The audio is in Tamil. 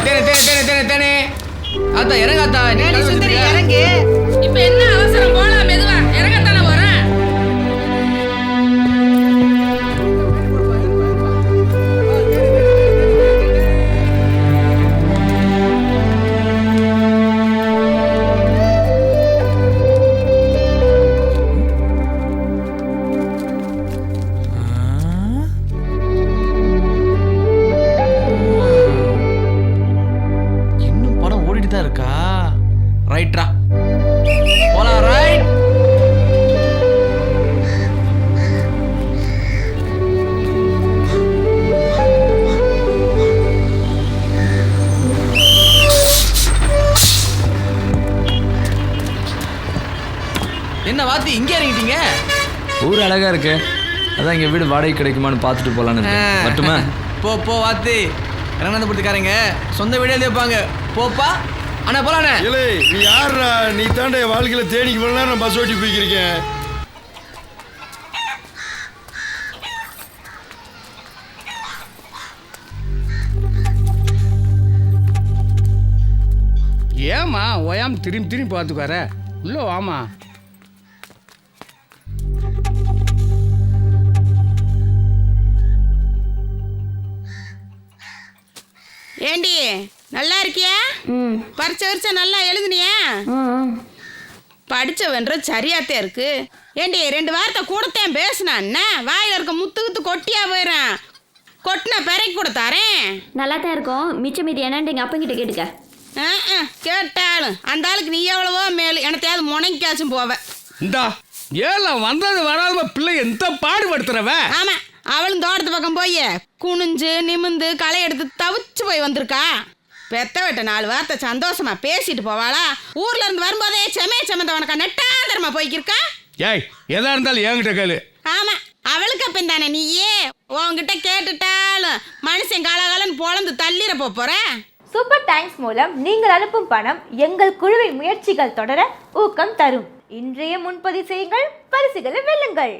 தேனே தேனே தேனே தேனே தேனே அத்தா இறங்க அத்தா. வேலை சுந்தரி இறங்கு. இப்ப என்ன அவசரம்? போலாம் மெதுவா. இறங்கத்தானே போறேன். இன்னும் படம் ஓடிட்டு தான் இருக்கா? ரைட்ரா போலாம். ரைட். என்ன வாத்தி இங்கே இறங்கிட்டீங்க? ஊர் அழகா இருக்கு, அதான் இங்க வீடு வாடகை கிடைக்குமான்னு பார்த்துட்டு போலான்னு இருக்கேன். மட்டுமா? போ போ வாத்தி. இறங்கந்தபுரத்துக்காரங்க சொந்த வீடே வைப்பாங்க. போப்பா. அண்ணா போலாண்ணே. இல்லை நீ யாருடா? நீ தாண்ட என் வாழ்க்கையில் தேனிக்கு போனா நான் பஸ் ஓட்டி போய்க்கிருக்கேன். ஏமா ஓயாம திரும்பி திரும்பி பார்த்துக்கார. உள்ள வாமா. ஏண்டி நல்லா இருக்கியா? பரிச்சை நல்லா எழுதுனியா? படிச்சவன்ற சரியாத்தே இருக்கு. ஏண்டி 2 வார்த்தை கூடத்தேன் பேசுனான். வாயில இருக்க முத்து கொட்டியா போயிடறேன். கொட்டின பிறகு கூட தரேன். நல்லா தான் இருக்கும். மிச்சம் மீதி என்னன்னு எங்கள் அப்பங்கிட்ட கேட்டுக்க. கேட்டாலும் அந்த ஆளுக்கு நீ எவ்வளவோ மேலு. எனத்தையாவது முனைக்காச்சும் போவ. இந்தா ஏல வந்தது வராத பிள்ளை எந்த பாடுபடுத்துறவ. ஆமா, அவளும் தோட்டத்து பக்கம் போய் குனிஞ்சு நிமிந்து களை எடுத்து தவிச்சு போய் வந்திருக்கா. பெத்த விட்ட 4 வார்த்தை சந்தோஷமா பேசிட்டு போவாளா? ஊர்ல இருந்து வரும்போதே செமந்த உனக்கா நெட்டாந்தரமா போய்க்கிருக்கா. ஏய் எதா இருந்தாலும் என்கிட்ட கேளு. ஆமா, அவளுக்கு அப்பன் தானே நீயே. உன்கிட்ட கேட்டுட்டாலும் மனுஷன் காலகாலன்னு பொழந்து தள்ளிட போற. சூப்பர் தேங்க்ஸ் மூலம் நீங்கள் அனுப்பும் பணம் எங்கள் குழுவின் முயற்சிகள் தொடர ஊக்கம் தரும். இன்றைய முன்பதிவு செய்யுங்கள், பரிசுகளை வெல்லுங்கள்.